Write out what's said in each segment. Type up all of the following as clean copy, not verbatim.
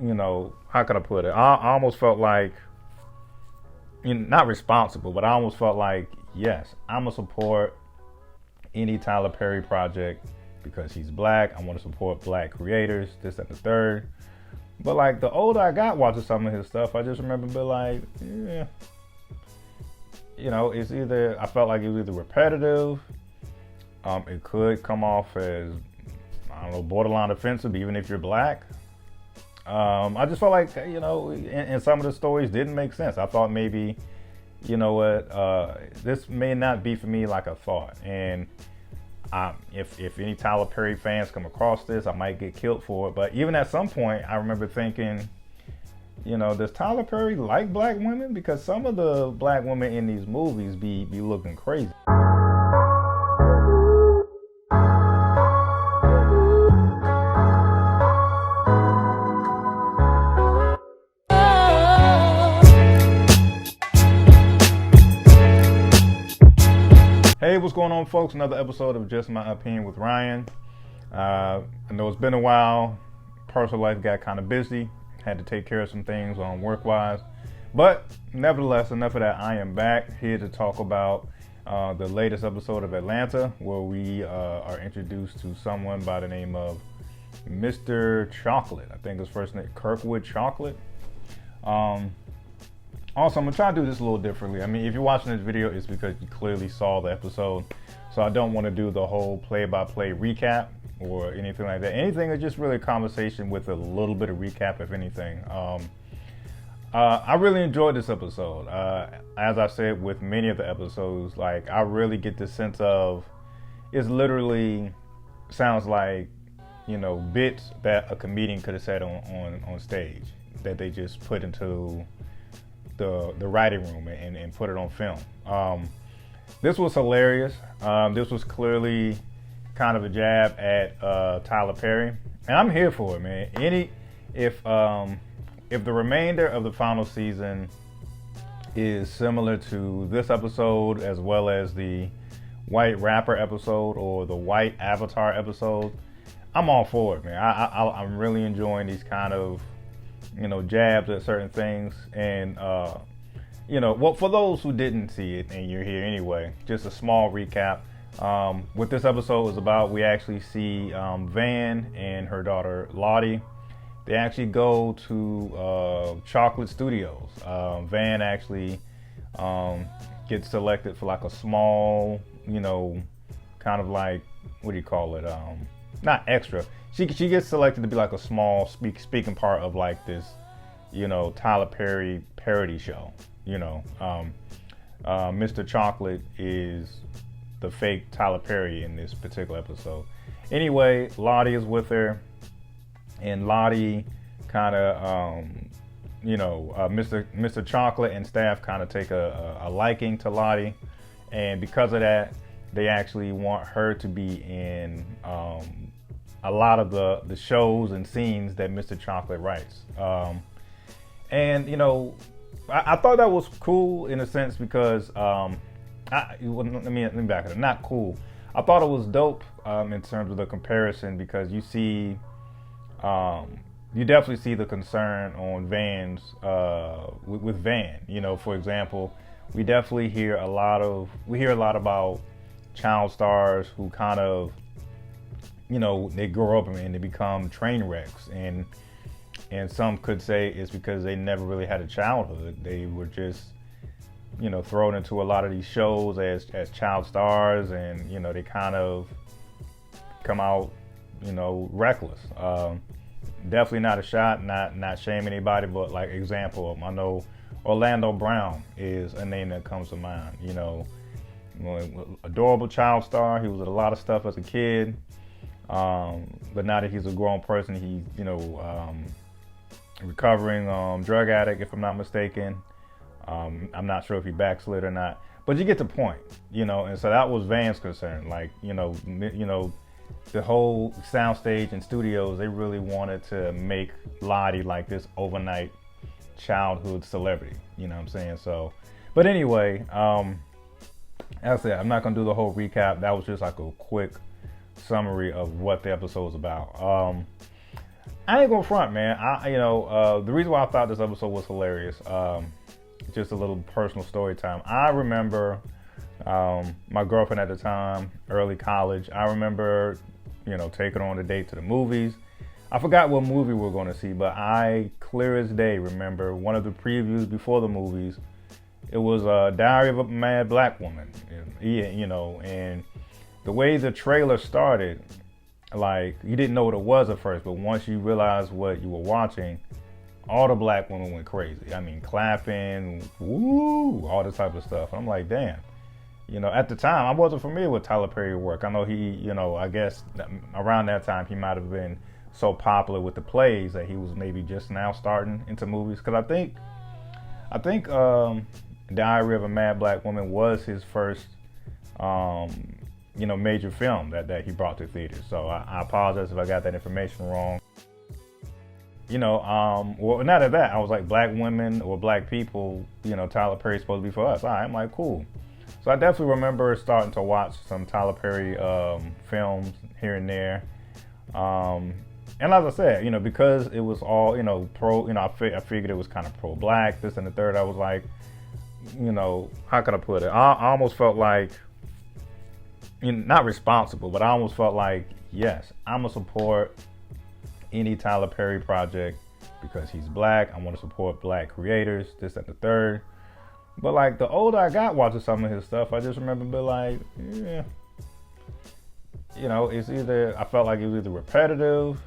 how can I put it? I almost felt like, not responsible, but I almost felt like, yes, I'm gonna support any Tyler Perry project because he's black. I want to support black creators, this and the third. But like the older I got watching some of his stuff, I just remember being like, yeah, it's either, I felt like it was either repetitive. It could come off as, I don't know, borderline offensive, even if you're black. I just felt like, and some of the stories didn't make sense. I thought maybe, this may not be for me like I thought. And if any Tyler Perry fans come across this, I might get killed for it. But even at some point, I remember thinking, does Tyler Perry like black women? Because some of the black women in these movies be looking crazy. Hey, what's going on, folks? Another episode of Just My Opinion with Ryan. I know it's been a while. Personal life got kind of busy. Had to take care of some things work-wise. But nevertheless, enough of that. I am back here to talk about the latest episode of Atlanta, where we are introduced to someone by the name of Mr. Chocolate. I think his first name, Kirkwood Chocolate. Also, I'm going to try to do this a little differently. I mean, if you're watching this video, it's because you clearly saw the episode. So I don't want to do the whole play-by-play recap or anything like that. Anything is just really a conversation with a little bit of recap, if anything. I really enjoyed this episode. As I said, with many of the episodes, like, I really get the sense of, it's literally sounds like, bits that a comedian could have said on stage that they just put into the writing room and put it on film. This was hilarious. This was clearly kind of a jab at Tyler Perry, and I'm here for it, man. If the remainder of the final season is similar to this episode, as well as the white rapper episode or the white avatar episode, I'm all for it, man. I'm really enjoying these kind of jabs at certain things. And well, for those who didn't see it and you're here anyway, just a small recap. What this episode was about, we actually see Van and her daughter Lottie. They actually go to Chocolate Studios. Van actually gets selected for like a small, kind of like, what do you call it? Not extra. She gets selected to be like a small speaking part of like this, Tyler Perry parody show. Mr. Chocolate is the fake Tyler Perry in this particular episode. Anyway, Lottie is with her, and Lottie kind of, Mr. Chocolate and staff kind of take a liking to Lottie, and because of that, they actually want her to be in a lot of the shows and scenes that Mr. Chocolate writes. And I thought that was cool in a sense because let me back it up. Not cool. I thought it was dope in terms of the comparison, because you see, you definitely see the concern on Van's with Van. For example, we definitely hear a lot about child stars who kind of, they grow up and they become train wrecks, and some could say it's because they never really had a childhood. They were just, thrown into a lot of these shows as child stars, and they kind of come out, reckless. Definitely not a shot, not shaming anybody, but like example, I know Orlando Brown is a name that comes to mind. Adorable child star. He was at a lot of stuff as a kid, but now that he's a grown person, he's recovering drug addict, if I'm not mistaken. I'm not sure if he backslid or not, but you get the point, and so that was Van's concern. Like, the whole soundstage and studios, they really wanted to make Lottie like this overnight childhood celebrity, you know what I'm saying? So, but anyway, as I said, I'm not gonna do the whole recap. That was just like a quick summary of what the episode was about. I ain't gonna front, man. The reason why I thought this episode was hilarious, just a little personal story time. I remember my girlfriend at the time, early college. I remember, taking her on a date to the movies. I forgot what movie we were going to see, but I, clear as day, remember one of the previews before the movies. It was Diary of a Mad Black Woman. And the way the trailer started, like, you didn't know what it was at first, but once you realized what you were watching, all the black women went crazy. I mean, clapping, woo, all this type of stuff. I'm like, damn. At the time, I wasn't familiar with Tyler Perry's work. I know he, I guess around that time he might have been so popular with the plays that he was maybe just now starting into movies. Because I think Diary of a Mad Black Woman was his first, major film that he brought to theaters. So I apologize if I got that information wrong. Well, not at that. I was like, black women or black people, Tyler Perry's supposed to be for us. All right, I'm like, cool. So I definitely remember starting to watch some Tyler Perry films here and there. And as I said, because it was all, pro, I figured it was kind of pro-black, this and the third. I was like, how can I put it? I almost felt like, not responsible, but I almost felt like, yes, I'm going to support any Tyler Perry project because he's black. I want to support black creators, this and the third. But like the older I got watching some of his stuff, I just remember being like, yeah, it's either, I felt like it was either repetitive.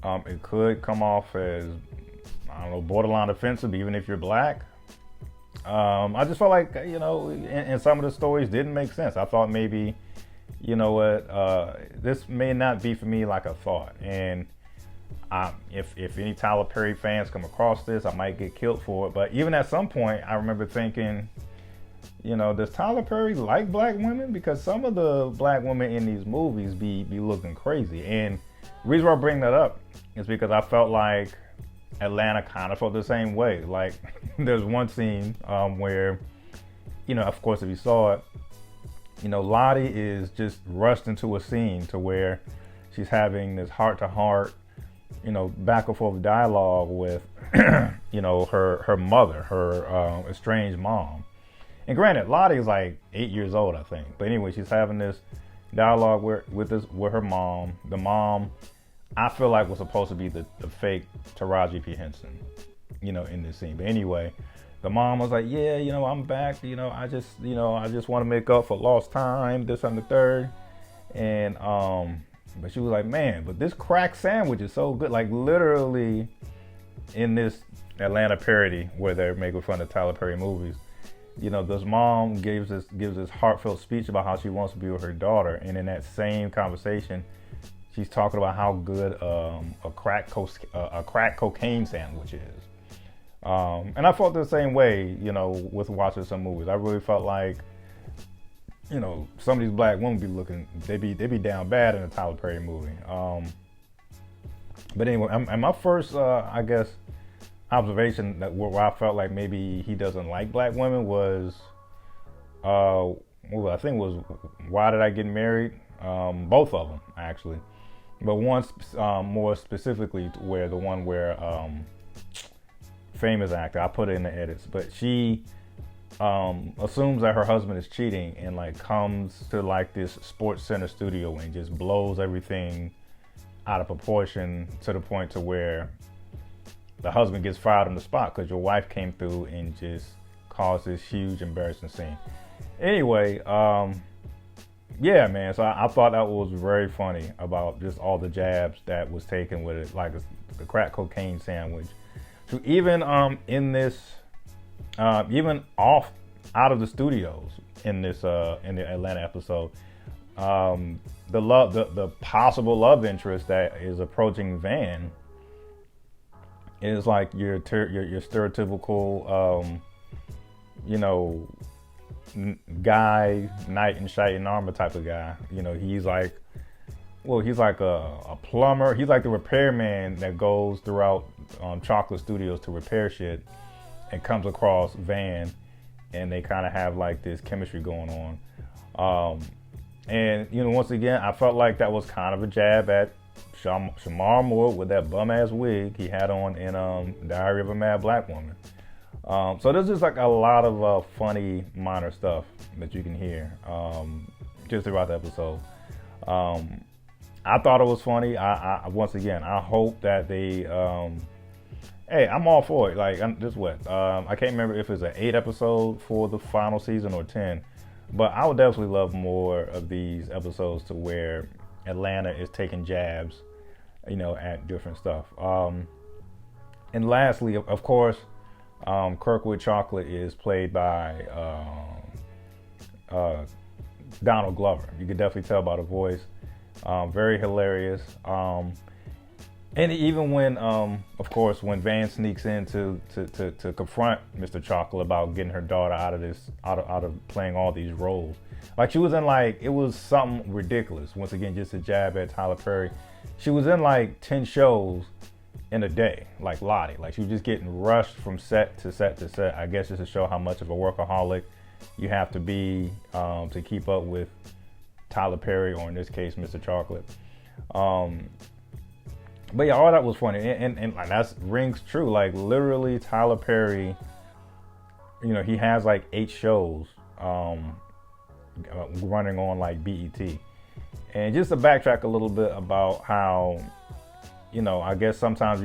It could come off as, I don't know, borderline offensive, even if you're black. I just felt like, and some of the stories didn't make sense. I thought maybe, this may not be for me like I thought. And if any Tyler Perry fans come across this, I might get killed for it. But even at some point, I remember thinking, does Tyler Perry like black women? Because some of the black women in these movies be looking crazy. And the reason why I bring that up is because I felt like Atlanta kind of felt the same way. Like, there's one scene where, of course, if you saw it, Lottie is just rushed into a scene to where she's having this heart-to-heart, back and forth dialogue with, her mother, her estranged mom. And granted, Lottie is like 8 years old, I think. But anyway, she's having this dialogue with her mom. The mom, I feel like, was supposed to be the fake Taraji P. Henson, in this scene. But anyway, the mom was like, yeah, I'm back. I just want to make up for lost time, this and the third. And, but she was like, man, but this crack sandwich is so good. Like, literally in this Atlanta parody where they're making fun of Tyler Perry movies, this mom gives this heartfelt speech about how she wants to be with her daughter. And in that same conversation, she's talking about how good a crack cocaine sandwich is. And I felt the same way, with watching some movies. I really felt like, some of these black women they be down bad in a Tyler Perry movie. But anyway, and my first, I guess, observation where I felt like maybe he doesn't like black women was, I think it was Why Did I Get Married? Both of them, actually. But one more specifically, where the one where famous actor, I put it in the edits, but she assumes that her husband is cheating and like comes to like this Sports Center studio and just blows everything out of proportion to the point to where the husband gets fired on the spot because your wife came through and just caused this huge embarrassing scene. Anyway, yeah, man. So I thought that was very funny about just all the jabs that was taken with it, like the crack cocaine sandwich. So even in this, even out of the studios in this in the Atlanta episode, the possible love interest that is approaching Van is like your stereotypical, guy, knight in shining armor type of guy. He's like a plumber. He's like the repairman that goes throughout Chocolate Studios to repair shit and comes across Van, and they kind of have like this chemistry going on. And once again, I felt like that was kind of a jab at Shamar Moore with that bum ass wig he had on in Diary of a Mad Black Woman. So there's just like a lot of funny minor stuff that you can hear just throughout the episode. I thought it was funny. I once again, I hope that they. Hey, I'm all for it. Like, this what? I can't remember if it's an 8 episode for the final season or 10, but I would definitely love more of these episodes to where Atlanta is taking jabs, at different stuff. And lastly, of course, Kirkwood Chocolate is played by Donald Glover. You can definitely tell by the voice. Very hilarious. And even when, of course, when Van sneaks in to confront Mr. Chocolate about getting her daughter out of playing all these roles, like she was in it was something ridiculous. Once again, just a jab at Tyler Perry. She was in 10 shows in a day, like Lottie. Like she was just getting rushed from set to set to set. I guess just to show how much of a workaholic you have to be to keep up with Tyler Perry, or in this case, Mr. Chocolate. But yeah, all that was funny, and that rings true. Like literally, Tyler Perry, he has 8 shows running on BET. And just to backtrack a little bit about how, I guess sometimes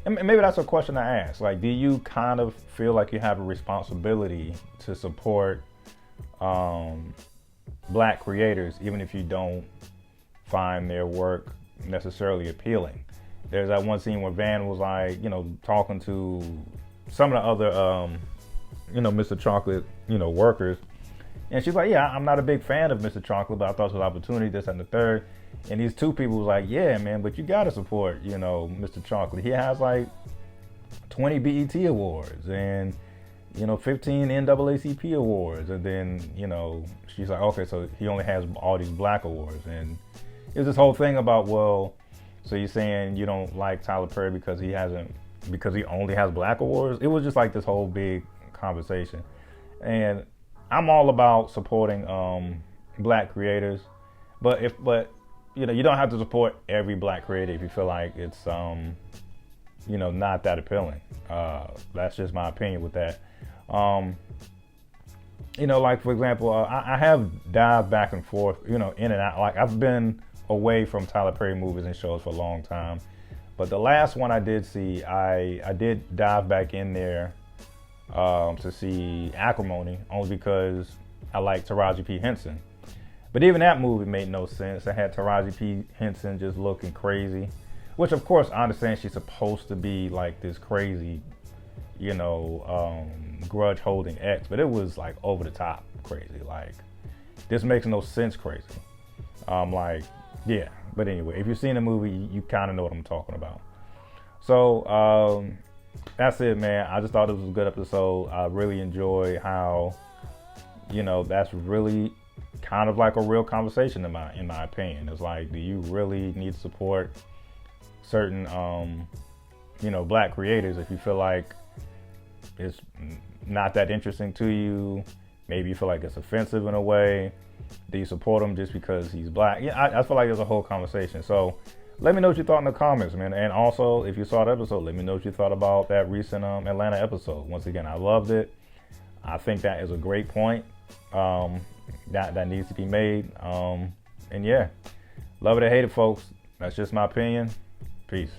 and maybe that's a question I ask. Like, do you kind of feel like you have a responsibility to support Black creators, even if you don't find their work necessarily appealing? There's that one scene where Van was talking to some of the other, Mr. Chocolate, workers. And she's like, yeah, I'm not a big fan of Mr. Chocolate, but I thought it was an opportunity, this and the third. And these 2 people was like, yeah, man, but you got to support, Mr. Chocolate. He has 20 BET awards and, 15 NAACP awards. And then, she's like, okay, so he only has all these Black awards. And it was this whole thing about, well, so you're saying you don't like Tyler Perry because he only has Black awards? It was just this whole big conversation. And I'm all about supporting Black creators, but you don't have to support every Black creator if you feel like it's not that appealing. That's just my opinion with that. For example, I have dived back and forth, in and out. I've been away from Tyler Perry movies and shows for a long time, but the last one I did see, I did dive back in there to see Acrimony, only because I like Taraji P. Henson. But even that movie made no sense. I had Taraji P. Henson just looking crazy, which of course I understand she's supposed to be this crazy, grudge holding ex, but it was over the top crazy. This makes no sense crazy. Yeah. But anyway, if you've seen the movie, you kind of know what I'm talking about. So that's it, man. I just thought it was a good episode. I really enjoy how, that's really kind of a real conversation in my opinion. It's do you really need to support certain, Black creators if you feel like it's not that interesting to you? Maybe you feel like it's offensive in a way. Do you support him just because he's Black? Yeah, I feel like there's a whole conversation. So let me know what you thought in the comments, man. And also, if you saw the episode, let me know what you thought about that recent Atlanta episode. Once again, I loved it. I think that is a great point that needs to be made. And yeah, love it or hate it, folks. That's just my opinion. Peace.